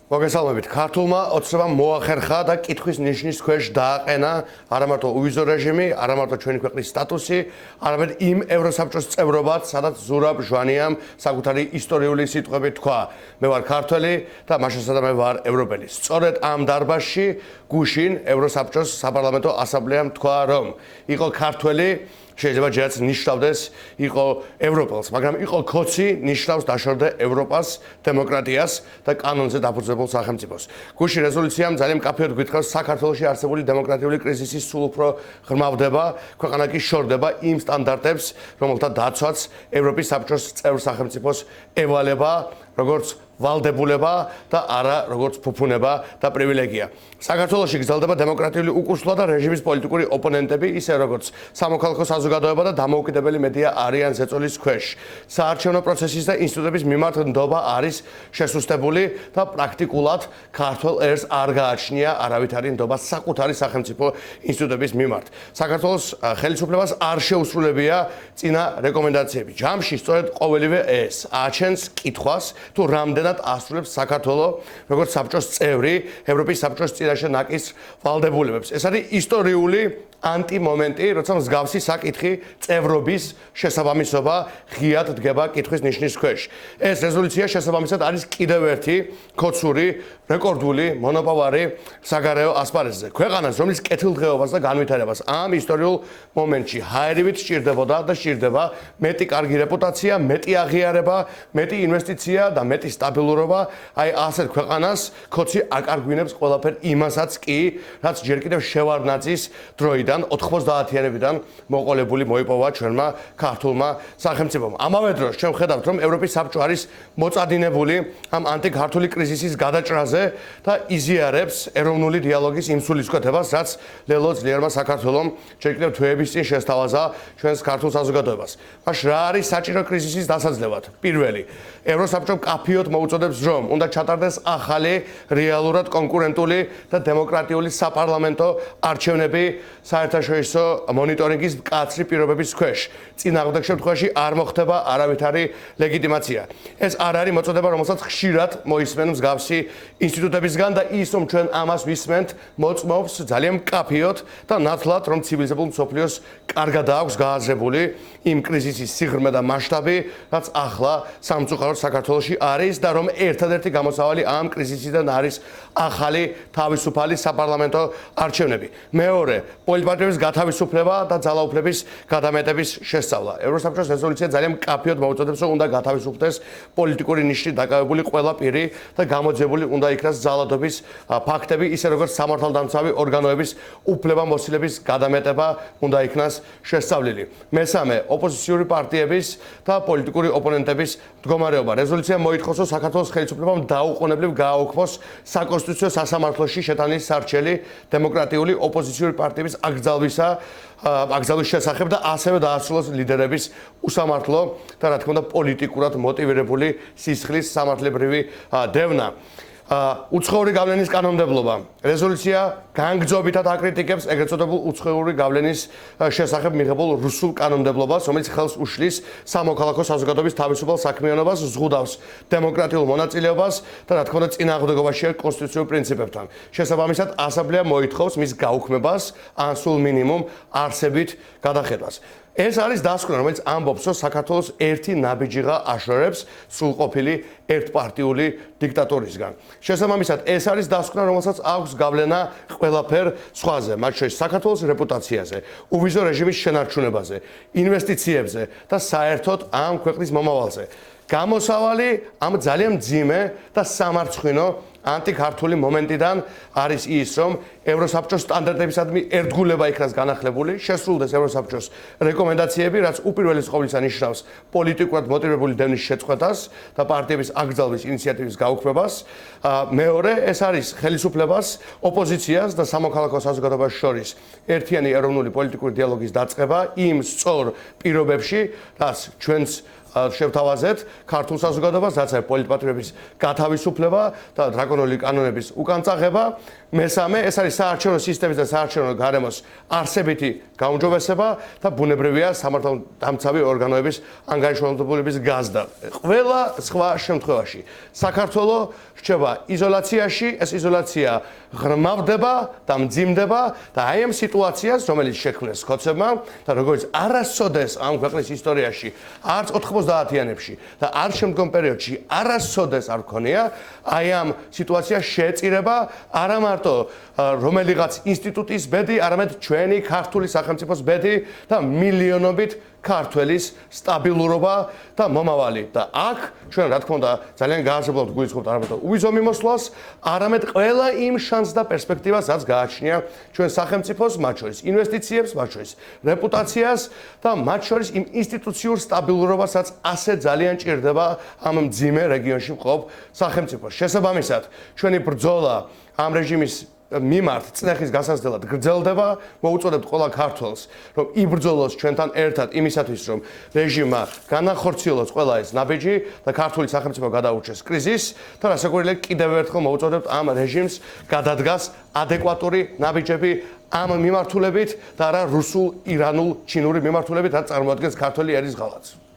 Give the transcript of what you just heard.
მოგესალმებით. ქართულმა ოცნებამ მოახერხა და კითხვის ნიშნის ქვეშ დააყენა არამარტო უვიზო რეჟიმი, არამარტო ჩვენი ქვეყნის სტატუსი, არამედ იმ ევროსაბჭოს წევრობაც, სადაც ზურაბ ჟვანიამ საკუთარი ისტორიული სიტყვებით თქვა: მე ვარ ქართველი და მაშინ სადაც მე ვარ ევროპელი. სწორედ ამ დარბაზში გუშინ ევროსაბჭოს საპარლამენტო ასამბლეამ თქვა, რომ იყო ქართველი, შეიძლება ჯერაც ნიშნავდეს იყო ევროპელს, მაგრამ იყო ქოცი ნიშნავს დაშორდა ევროპას, დემოკრატიას და კანონზე დაფუძნებულ სახელმწიფოს. გუშინ რეზოლუციამ ძალიან მკაფიოდ გვითხრავს საქართველოში არსებული დემოკრატიული კრიზისი სულ უფრო ღრმავდება, ქვეყანა კი შორდება იმ სტანდარტებს, რომელთა დაცვაც ევროპის საბჭოს წევრ სახელმწიფოს ევალება, როგორც ვალდებულება და არა როგორც ფუფუნება და პრივილეგია. საქართველოში გრძელდება დემოკრატიული უკუსლვა და რეჟიმის პოლიტიკური ოპონენტები, ისე როგორც სამოქალაქო საზოგადოება და დამოუკიდებელი მედია არიან ზეწოლის ქვეშ. საარჩევნო პროცესის და ინსტიტუტების მიმართ ნდობა არის შესუსტებული და პრაქტიკულად ქართველ ერს არ გააჩნია არავითარი ნდობა საკუთარი სახელმწიფო ინსტიტუტების მიმართ. საქართველოს ხელისუფლებას არ შეუსრულებია წინა რეკომენდაციები. ჯამში სწორედ ყოველივე ეს აჩენს კითხვას, თუ რამდენად ასრულებს საქართველოს როგორც საბჭოს წევრი ევროპის საბჭოს წინაშე ნაკის ვალდებულებებს. ეს არის ისტორიული ანტიმომენტი, როცა მსგავსი საკითხი წევრობის შესაბამისობა ღიად დგება კითხვის ნიშნის ქვეშ. ეს რეზოლუცია შესაბამისად არის კიდევ ერთი ქოცური, რეკორდული, მონოპოვარი საგარეო ასპარეზზე. ქვეყანას, რომლის კეთილდღეობას და განვითარებას ამ ისტორიულ მომენტში ჰაერივით სჭირდებოდა და სჭირდება მეტი კარგი რეპუტაცია, მეტი აღიარება, მეტი ინვესტიცია და მეტი სტაბილურობა, აი ასეთ ქვეყანას ქოცი აკარგვინებს ყველაფერ იმასაც კი, რაც ჯერ კიდევ შევარდნაძის დროიდან 90-იანებიდან მოყოლებული მოიპოვა ჩვენმა ქართულმა სახელმწიფომ. ამავე დროს ჩვენ ვხედავთ, რომ ევროპის საბჭო არის მოწადინებული ამ ანტიქართული კრიზისის გადაჭრაზე და იზიარებს ეროვნული დიალოგის იმ სულისკვეთებას, რაც ლელო ძლიერმა საქართველომ ჯერ კიდევ თვეების წინ შესთავაზა ჩვენს ქართულ საზოგადოებას. მაშ რა არის საჭირო კრიზისის დასაძლევად? პირველი, ევროსაბჭო მკაფიოდ მოუწოდებს, რომ უნდა ჩატარდეს ახალი, რეალურად კონკურენტული და დემოკრატიული საპარლამენტო არჩევნები საერთაშორისო მონიტორინგის მკაცრი პირობების ქვეშ. წინააღმდეგ შემთხვევაში არ მოხდება არავითარი ლეგიტიმაცია. ეს არ არის მოწოდება, რომელსაც ხშირად მოისმენ მსგავსი ინსტიტუტებისგან და ის, რომ ჩვენ ამას ვისმენთ, მოწმობს ძალიან მკაფიოდ და ნათლად, რომ ცივილიზებულ მსოფლიოს კარგად აქვს გააზრებული იმ კრიზისის სიღრმე და მასშტაბი, რაც ახლა სამწუხაროდ საქართველოში არის და რომ ერთადერთი გამოსავალი ამ კრიზისიდან არის ახალი თავისუფალი საპარლამენტო არჩევნები. მეორე, პოლიტპარტიების გათავისუფლება და ძალაუფლების გადამეტების შესწავლა. ევროსაბჭოს რეზოლუცია ძალიან მკაფიოდ მოუწოდებს, რომ უნდა გათავისუფლდეს პოლიტიკური ნიშნით დაკავებული ყველა პირი და გამოძიებული უნდა იქნას ძალადობის ფაქტები, ისე როგორც სამართალდამცავი ორგანოების უფლებამოსილების გადამეტება უნდა იქნას შესწავლილი. მესამე, ოპოზიციური პარტიების და პოლიტიკური ოპონენტების მდგომარეობა. რეზოლუცია მოითხოვს, რომ საქართველოს ხელისუფლებამ დაუყოვნებლივ გააუქმოს საკონსტიტუციო სასამართლოში შეტანის სარჩელი დემოკრატიული ოპოზიციური პარტიების აკრძალვის შესახებ და ასევე დაასრულოს ლიდერების უსამართლო და რა თქმა უნდა პოლიტიკურად მოტივირებული სისხლის სამართლებრივი დევნა. უცხოური გავლენის კანონმდებლობა. რეზოლუცია განგრძობითად აკრიტიკებს ეგრეთ წოდებულ უცხოური გავლენის შესახებ მიღებულ რუსულ კანონმდებლობას, რომელიც ხელს უშლის სამოქალაქო საზოგადოების თავისუფალ საქმიანობას, ზღუდავს დემოკრატიულ მონაწილეობას და რა თქმა უნდა წინააღმდეგობაშია კონსტიტუციურ პრინციპებთან. შესაბამისად, ასამბლეა მოითხოვს მის გაუქმებას ან სულ მინიმუმ არსებით გადახედვას. ეს არის დასკვნა, რომელიც ამბობს, რომ საქართველოს ერთი ნაბიჯიღა აშორებს სრულყოფილი ერთპარტიული დიქტატურისგან. შესაბამისად, ეს არის დასკვნა, რომელსაც აქვს გავლენა ყველაფერ სხვაზე, მათ შორის საქართველოს რეპუტაციაზე, უვიზო რეჟიმის შენარჩუნებაზე, ინვესტიციებზე და საერთოდ ამ ქვეყნის მომავალზე. გამოსავალი ამ ძალიან მძიმე და სამარცხვინო ანტიქართული მომენტიდან არის ის, რომ ევროსაბჭოს სტანდარტებისადმი ერთგულება იქნას განახლებული, შესრულდეს ევროსაბჭოს რეკომენდაციები, რაც უპირველეს ყოვლისა ნიშნავს პოლიტიკურად მოტივირებული დევნის შეწყვეტას და პარტიების აკრძალვის ინიციატივის გაუქმებას. მეორე, ეს არის ხელისუფლებას, ოპოზიციას და სამოქალაქო საზოგადოებას შორის ერთიანი ეროვნული პოლიტიკური დიალოგის დაწყება იმ სწორ პირობებში, რაც ჩვენს შევთავაზეთ ქართულ საზოგადოებას, რაც არის პოლიტპარტიების გათავისუფლება და დრაკონული კანონების უკანწაღება მესამე, ეს არის საარჩევნო სისტემის და საარჩევნო გარემოს არსებითი გაუმჯობესება და ბუნებრივია სამართალდამცავი ორგანოების ანგარიშვალდებულების გაზრდა. ყველა სხვა შემთხვევაში საქართველო რჩება იზოლაციაში, ეს იზოლაცია ღრმავდება და მძიმდება და აი ამ სიტუაციას, რომელიც შექმნეს სკოცებმა და როგორც არასოდეს ამ ქვეყნის ისტორიაში, არც 90-იანებში და არც შემდგომ პერიოდში არასოდეს არ ქონია, აი ამ სიტუაციას შეეწირება არა მარტო რომელიღაც ინსტიტუტის ბედი, არამედ ჩვენი ქართული სახელმწიფოს ბედი და მილიონობით ქართველის სტაბილურობა და მომავალი. და აქ ჩვენ რა თქმა უნდა ძალიან გაარსებლებთ გვიწყობთ არამედ უვიზო მიმოსვლას, არამედ ყველა იმ შანსს და პერსპექტივას, რაც გააჩნია ჩვენ სახელმწიფოს, მათ შორის ინვესტიციებს, მათ შორის რეპუტაციას და მათ შორის იმ ინსტიტუციურ სტაბილურობასაც ასე ძალიან ჭირდება ამ მძიმე რეგიონში მყოფ სახელმწიფოს. შესაბამისად, ჩვენი ბრძოლა ამ რეჟიმის მიმართ წნეხის გასაზრდელად გრძელდება, მოუწოდებთ ყველა ქართველს, რომ იბრძოლოს ჩვენთან ერთად იმისათვის, რომ რეჟიმმა განახორციელოს ყველა ეს ნაბიჯი და ქართული სახელმწიფო გადაურჩეს კრიზისს და რასაკვირველია კიდევ ერთხელ მოუწოდებთ ამ რეჟიმს გადადგას ადეკვატური ნაბიჯები ამ მიმართულებით და არა რუსულ, ირანულ, ჩინური მიმართულებით, რაც წარმოადგენს ქართველი ერის ღალატს.